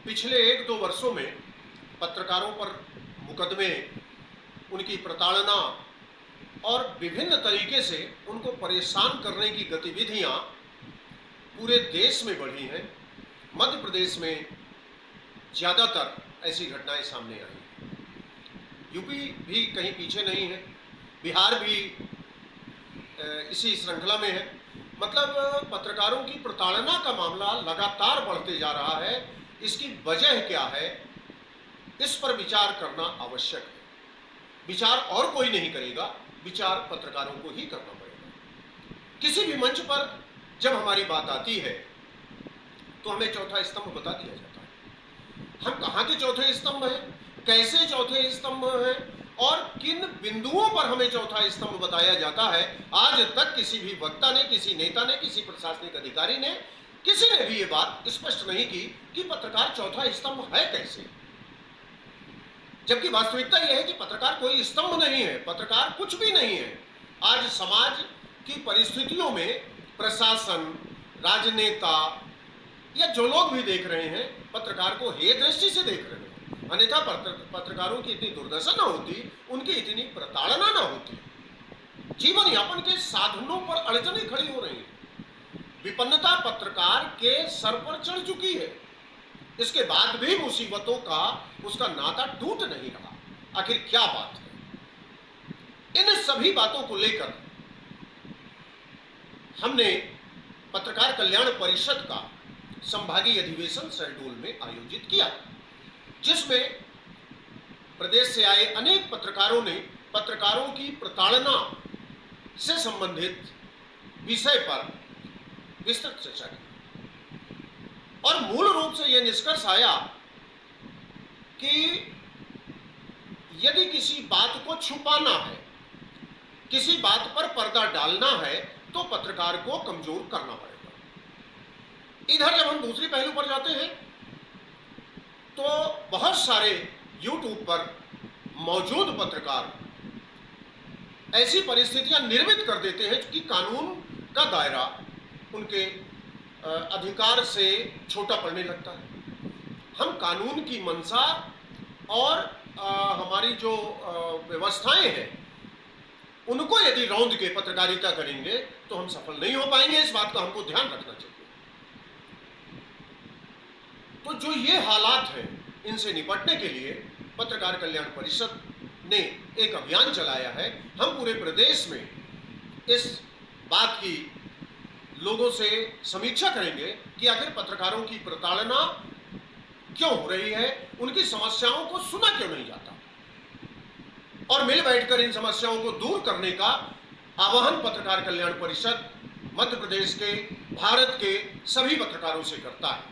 पिछले 1-2 वर्षों में पत्रकारों पर मुकदमे, उनकी प्रताड़ना और विभिन्न तरीके से उनको परेशान करने की गतिविधियां पूरे देश में बढ़ी हैं। मध्य प्रदेश में ज़्यादातर ऐसी घटनाएं सामने आई हैं। यूपी भी कहीं पीछे नहीं है, बिहार भी इसी श्रृंखला में है। मतलब पत्रकारों की प्रताड़ना का मामला लगातार बढ़ते जा रहा है। इसकी वजह क्या है, इस पर विचार करना आवश्यक है। विचार और कोई नहीं करेगा, विचार पत्रकारों को ही करना पड़ेगा। किसी भी मंच पर जब हमारी बात आती है तो हमें चौथा स्तंभ बता दिया जाता है। हम कहाँ के चौथे स्तंभ हैं, कैसे चौथे स्तंभ हैं और किन बिंदुओं पर हमें चौथा स्तंभ बताया जाता है, आज तक किसी भी वक्ता ने, किसी नेता ने, किसी प्रशासनिक अधिकारी ने, किसी ने भी ये बात स्पष्ट नहीं की कि पत्रकार चौथा स्तंभ है कैसे। जबकि वास्तविकता यह है कि पत्रकार कोई स्तंभ नहीं है, पत्रकार कुछ भी नहीं है। आज समाज की परिस्थितियों में प्रशासन, राजनेता या जो लोग भी देख रहे हैं, पत्रकार को हेय दृष्टि से देख रहे हैं। अन्यथा पत्रकारों की इतनी दुर्दशा ना होती, उनकी इतनी प्रताड़ना ना होती, जीवन यापन के साधनों पर अड़चनें खड़ी हो रही हैं। विपन्नता पत्रकार के सर पर चढ़ चुकी है। इसके बाद भी मुसीबतों का उसका नाता टूट नहीं रहा। आखिर क्या बात है? इन सभी बातों को लेकर हमने पत्रकार कल्याण परिषद का संभागीय अधिवेशन शहडोल में आयोजित किया, जिसमें प्रदेश से आए अनेक पत्रकारों ने पत्रकारों की प्रताड़ना से संबंधित विषय पर विस्तृत चर्चा की। और मूल रूप से यह निष्कर्ष आया कि यदि किसी बात को छुपाना है, किसी बात पर पर्दा डालना है, तो पत्रकार को कमजोर करना पड़ेगा। इधर जब हम दूसरी पहलू पर जाते हैं तो बहुत सारे YouTube पर मौजूद पत्रकार ऐसी परिस्थितियां निर्मित कर देते हैं कि कानून का दायरा उनके अधिकार से छोटा पड़ने लगता है। हम कानून की मंशा और हमारी जो व्यवस्थाएं हैं उनको यदि रौंद के पत्रकारिता करेंगे तो हम सफल नहीं हो पाएंगे। इस बात का हमको ध्यान रखना चाहिए। तो जो ये हालात हैं, इनसे निपटने के लिए पत्रकार कल्याण परिषद ने एक अभियान चलाया है। हम पूरे प्रदेश में इस बात की लोगों से समीक्षा करेंगे कि आखिर पत्रकारों की प्रताड़ना क्यों हो रही है, उनकी समस्याओं को सुना क्यों नहीं जाता, और मिल बैठकर इन समस्याओं को दूर करने का आह्वान पत्रकार कल्याण परिषद मध्य प्रदेश के, भारत के सभी पत्रकारों से करता है।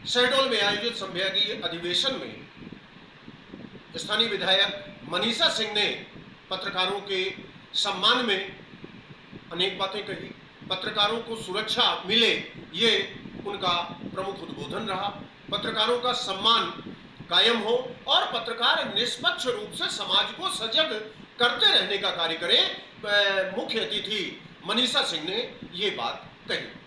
शहडोल में आयोजित संभागीय अधिवेशन में स्थानीय विधायक मनीषा सिंह ने पत्रकारों के सम्मान में अनेक बातें कही। पत्रकारों को सुरक्षा मिले, ये उनका प्रमुख उद्बोधन रहा। पत्रकारों का सम्मान कायम हो और पत्रकार निष्पक्ष रूप से समाज को सजग करते रहने का कार्य करें। मुख्य अतिथि मनीषा सिंह ने ये बात कही।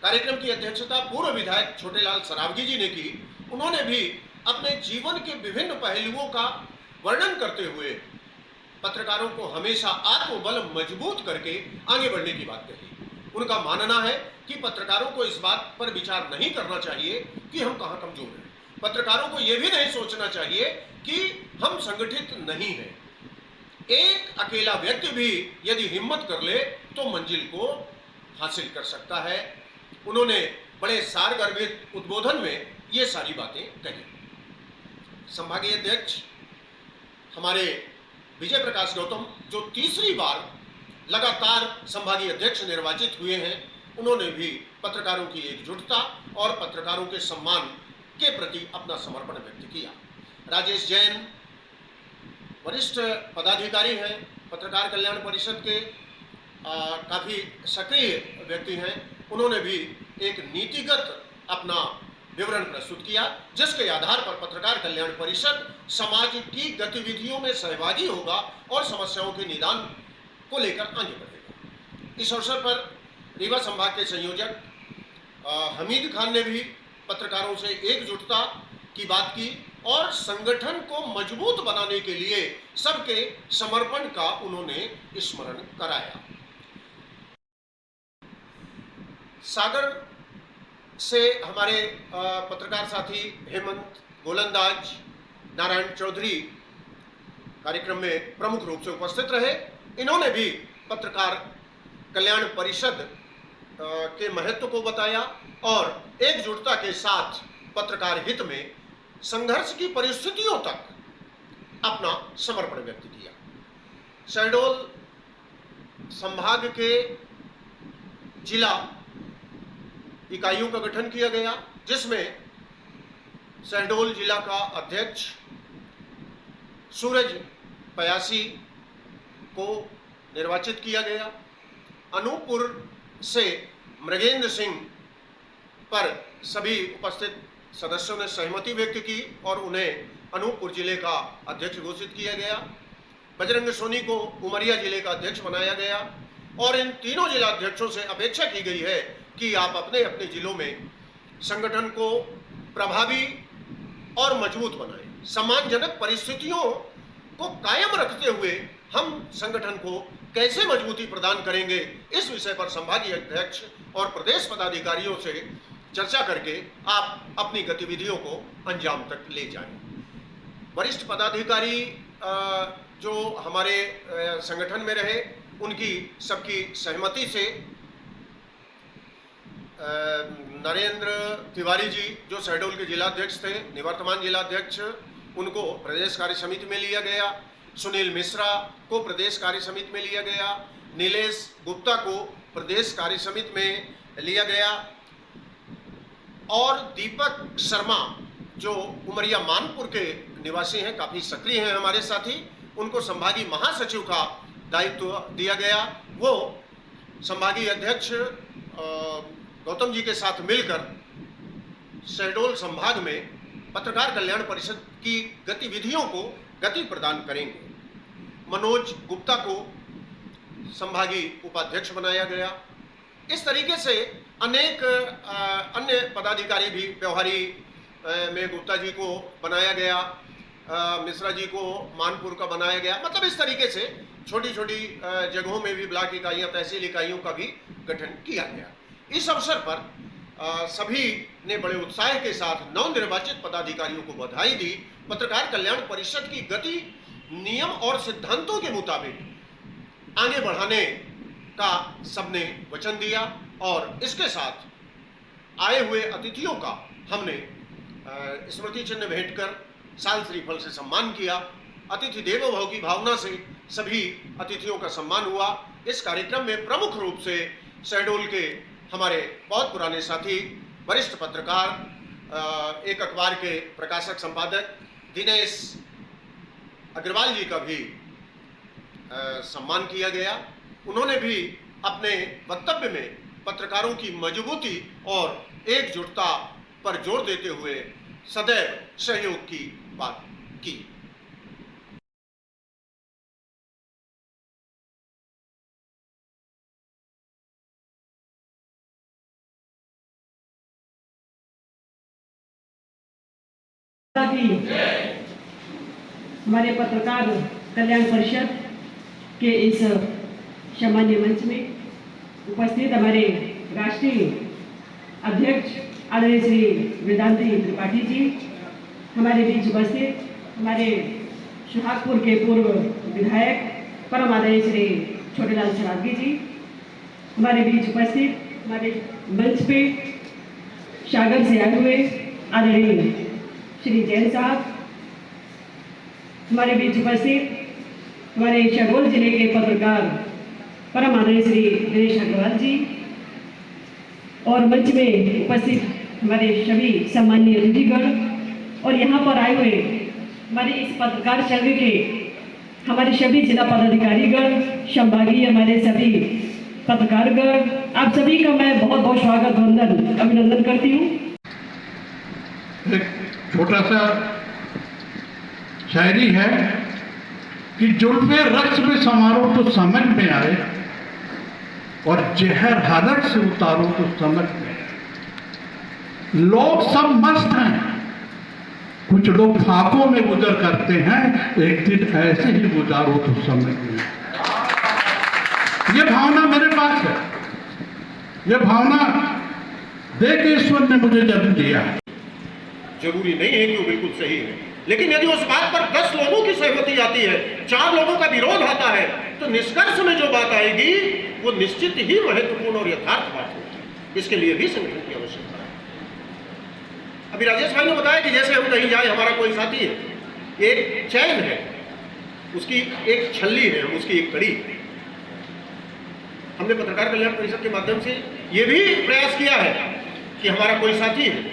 कार्यक्रम की अध्यक्षता पूर्व विधायक छोटेलाल सरावगी जी ने की। उन्होंने भी अपने जीवन के विभिन्न पहलुओं का वर्णन करते हुए पत्रकारों को हमेशा आत्मबल मजबूत करके आगे बढ़ने की बात कही। उनका मानना है कि पत्रकारों को इस बात पर विचार नहीं करना चाहिए कि हम कहां कमजोर हैं। पत्रकारों को यह भी नहीं सोचना चाहिए कि हम संगठित नहीं हैं। एक अकेला व्यक्ति भी यदि हिम्मत कर ले तो मंजिल को हासिल कर सकता है। उन्होंने बड़े सारगर्भित उद्बोधन में ये सारी बातें कही। संभागीय अध्यक्ष हमारे विजय प्रकाश गौतम, जो तीसरी बार लगातार संभागीय अध्यक्ष निर्वाचित हुए हैं, उन्होंने भी पत्रकारों की एकजुटता और पत्रकारों के सम्मान के प्रति अपना समर्पण व्यक्त किया। राजेश जैन वरिष्ठ पदाधिकारी हैं, पत्रकार कल्याण परिषद के काफ़ी सक्रिय व्यक्ति हैं। उन्होंने भी एक नीतिगत अपना विवरण प्रस्तुत किया, जिसके आधार पर पत्रकार कल्याण परिषद समाज की गतिविधियों में सहभागी होगा और समस्याओं के निदान को लेकर आगे बढ़ेगा। इस अवसर पर रीवा संभाग के संयोजक हमीद खान ने भी पत्रकारों से एकजुटता की बात की और संगठन को मजबूत बनाने के लिए सबके समर्पण का उन्होंने स्मरण कराया। सागर से हमारे पत्रकार साथी हेमंत गोलंदाज, नारायण चौधरी कार्यक्रम में प्रमुख रूप से उपस्थित रहे। इन्होंने भी पत्रकार कल्याण परिषद के महत्व को बताया और एकजुटता के साथ पत्रकार हित में संघर्ष की परिस्थितियों तक अपना समर्पण व्यक्त किया। शहडोल संभाग के जिला इकाइयों का गठन किया गया, जिसमें शहडोल जिला का अध्यक्ष सूरज पयासी को निर्वाचित किया गया। अनूपपुर से मृगेंद्र सिंह पर सभी उपस्थित सदस्यों ने सहमति व्यक्त की और उन्हें अनूपपुर जिले का अध्यक्ष घोषित किया गया। बजरंग सोनी को उमरिया जिले का अध्यक्ष बनाया गया और इन तीनों जिला अध्यक्षों से अपेक्षा की गई है कि आप अपने अपने जिलों में संगठन को प्रभावी और मजबूत बनाएं। सम्मानजनक परिस्थितियों को कायम रखते हुए हम संगठन को कैसे मजबूती प्रदान करेंगे, इस विषय पर संभागीय अध्यक्ष और प्रदेश पदाधिकारियों से चर्चा करके आप अपनी गतिविधियों को अंजाम तक ले जाएं। वरिष्ठ पदाधिकारी जो हमारे संगठन में रहे, उनकी सबकी सहमति से नरेंद्र तिवारी जी जो शहडोल के जिलाध्यक्ष थे, निवर्तमान जिलाध्यक्ष, उनको प्रदेश कार्य समिति में लिया गया। सुनील मिश्रा को प्रदेश कार्य समिति में लिया गया। नीलेश गुप्ता को प्रदेश कार्य समिति में लिया गया और दीपक शर्मा जो उमरिया मानपुर के निवासी हैं, काफ़ी सक्रिय हैं हमारे साथी, उनको संभागीय महासचिव का दायित्व दिया गया। वो संभागीय अध्यक्ष गौतम जी के साथ मिलकर शहडोल संभाग में पत्रकार कल्याण परिषद की गतिविधियों को गति प्रदान करेंगे। मनोज गुप्ता को संभागीय उपाध्यक्ष बनाया गया। इस तरीके से अनेक अन्य पदाधिकारी भी, व्यवहारी में गुप्ता जी को बनाया गया, मिश्रा जी को मानपुर का बनाया गया। मतलब इस तरीके से छोटी छोटी जगहों में भी ब्लॉक इकाइयां, तहसील इकाइयों का भी गठन किया गया। इस अवसर पर सभी ने बड़े उत्साह के साथ नवनिर्वाचित पदाधिकारियों को बधाई दी। पत्रकार कल्याण परिषद की गति नियम और सिद्धांतों के मुताबिक आगे बढ़ाने का सबने वचन दिया और इसके साथ आए हुए अतिथियों का हमने स्मृति चिन्ह भेंट कर साल श्रीफल से सम्मान किया। अतिथि देवो भव की भावना से सभी अतिथियों का सम्मान हुआ। इस कार्यक्रम में प्रमुख रूप से शहडोल के हमारे बहुत पुराने साथी, वरिष्ठ पत्रकार, एक अखबार के प्रकाशक संपादक दिनेश अग्रवाल जी का भी सम्मान किया गया। उन्होंने भी अपने वक्तव्य में पत्रकारों की मजबूती और एकजुटता पर जोर देते हुए सदैव सहयोग की बात की। हमारे पत्रकार कल्याण परिषद के इस सम्मान्य मंच में उपस्थित हमारे राष्ट्रीय अध्यक्ष आदरणीय श्री वेदांती त्रिपाठी जी, हमारे बीच उपस्थित हमारे सुहागपुर के पूर्व विधायक परम आदरणीय श्री छोटेलाल सरावगी जी, हमारे बीच उपस्थित हमारे मंच पे सागर से आए हुए आदरणीय श्री जैन साहब, हमारे बीच उपस्थित हमारे शहडोल जिले के पत्रकार परम आदरणीय श्री दिनेश अग्रवाल जी और मंच में उपस्थित हमारे सभी सम्मानीय अतिथिगण और यहाँ पर आए हुए हमारे इस पत्रकार संघ के हमारे सभी जिला पदाधिकारीगण, संभागीय हमारे सभी पत्रकारगण, आप सभी का मैं बहुत बहुत स्वागत, वंदन, अभिनंदन करती हूँ। छोटा सा शायरी है कि जुल्फे रक्स में समारो तो समझ में आए और जहर हलक से उतारो तो समझ में आए। लोग सब मस्त हैं, कुछ लोग फाकों में गुजर करते हैं, एक दिन ऐसे ही गुजारो तो समय में। ये भावना मेरे पास है, ये भावना देख के ईश्वर ने मुझे जन्म दिया है। जरूरी नहीं है कि वो बिल्कुल सही है, लेकिन यदि उस बात पर 10 लोगों की सहमति आती है, 4 लोगों का विरोध आता है, तो निष्कर्ष में जो बात आएगी वो निश्चित ही महत्वपूर्ण और यथार्थ बात होगी। इसके लिए भी संगठन की आवश्यकता है। अभी राजेश भाई ने बताया कि जैसे हम कहीं जाए, हमारा कोई साथी है, एक चैन है, उसकी एक छल्ली है, उसकी एक कड़ी। हमने पत्रकार कल्याण परिषद के माध्यम से ये भी प्रयास किया है कि हमारा कोई साथी है,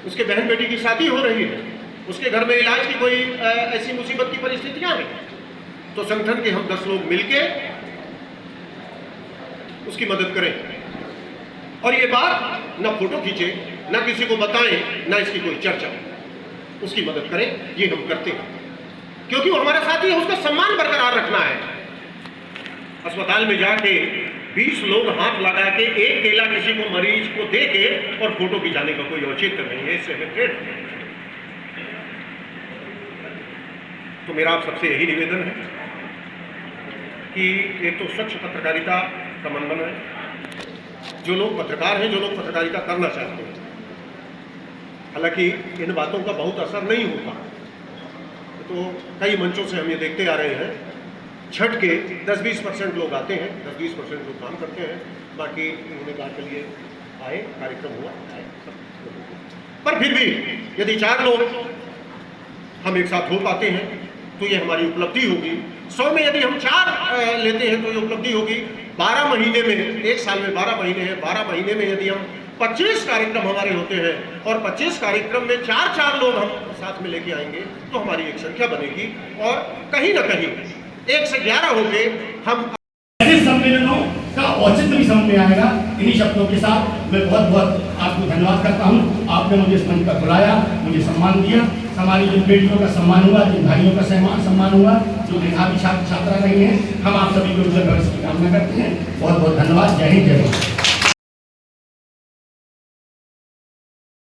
उसके बहन बेटी की शादी हो रही है, उसके घर में इलाज की कोई ऐसी मुसीबत की परिस्थितियां हैं, तो संगठन के हम 10 लोग मिलके उसकी मदद करें। और ये बात ना फोटो खींचे, ना किसी को बताएं, ना इसकी कोई चर्चा, उसकी मदद करें, ये हम करते हैं क्योंकि वो हमारा साथी है, उसका सम्मान बरकरार रखना है। अस्पताल में जाके 20 लोग हाथ लगा के एक केला किसी को मरीज को दे के और फोटो खिंचाने का कोई औचित्य नहीं है, इससे हमें प्रेरणा नहीं। तो मेरा आप सबसे यही निवेदन है कि एक तो स्वच्छ पत्रकारिता का मनमन है, जो लोग पत्रकार हैं, जो लोग पत्रकारिता करना चाहते हैं, हालांकि इन बातों का बहुत असर नहीं होता, तो कई मंचों से हम ये देखते आ रहे हैं, छठ के 10-20% लोग आते हैं, 10-20% लोग काम करते हैं, बाकी उन्होंने कहा के लिए आए, कार्यक्रम हुआ, आए सब। पर फिर भी यदि 4 लोग हम एक साथ हो पाते हैं तो ये हमारी उपलब्धि होगी। 100 में यदि हम 4 लेते हैं तो ये उपलब्धि होगी। 12 महीने में, एक साल में 12 महीने हैं, 12 महीने में यदि हम 25 कार्यक्रम हमारे होते हैं और 25 कार्यक्रम में 4-4 लोग हम साथ में लेके आएंगे तो हमारी एक संख्या बनेगी और कहीं ना कहीं 1 से 11 होंगे हम। ऐसे सम्मेलनों का औचित्य भी समझ में आएगा। इन्हीं शब्दों के साथ मैं बहुत बहुत आपको धन्यवाद करता हूँ। आपने मुझे इस मंच पर बुलाया, मुझे सम्मान दिया। हमारी जिन बेटियों का सम्मान हुआ, जिन भाइयों का सम्मान हुआ, जो मेधावी छात्र छात्रा रही हैं, हम आप सभी को भविष्य की कामना करते हैं। बहुत बहुत धन्यवाद। जय हिंद, जय भारत।